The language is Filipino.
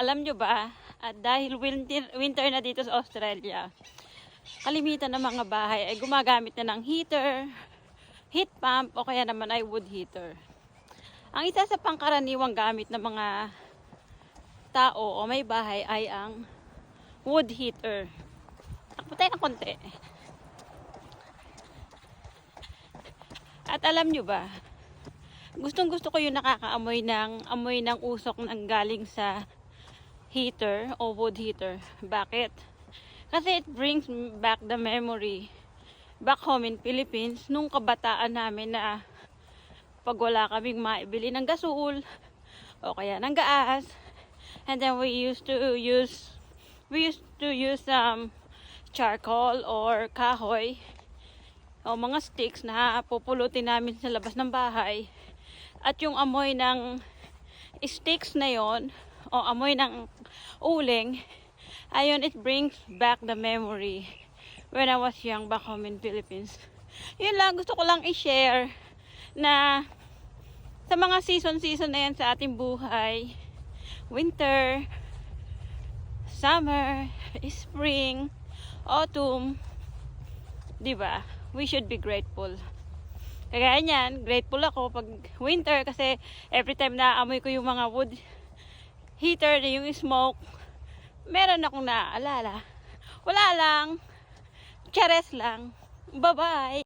Alam nyo ba, at dahil winter na dito sa Australia, kalimitan ng mga bahay ay gumagamit na ng heater, heat pump, o kaya naman ay wood heater. Ang isa sa pangkaraniwang gamit ng mga tao o may bahay ay ang wood heater. Takbo tayo ng konti. At alam nyo ba, gustong gusto ko yung nakakaamoy ng usok ng galing sa heater o wood heater. Bakit? Kasi it brings back the memory back home in Philippines nung kabataan namin na pag wala kaming maibili ng gasol o kaya ng gas, and then we used to use charcoal or kahoy o mga sticks na pupulutin namin sa labas ng bahay. At yung amoy ng sticks na yon o amoy ng uling, ayun, it brings back the memory when I was young back home in Philippines. Yun lang, gusto ko lang i-share na sa mga season na yan sa ating buhay, winter, summer, spring, autumn, diba? We should be grateful. Kaya niyan, grateful ako pag winter kasi every time na amoy ko yung mga wood heater na yung smoke, meron akong naaalala. Wala lang. Chares lang. Bye-bye.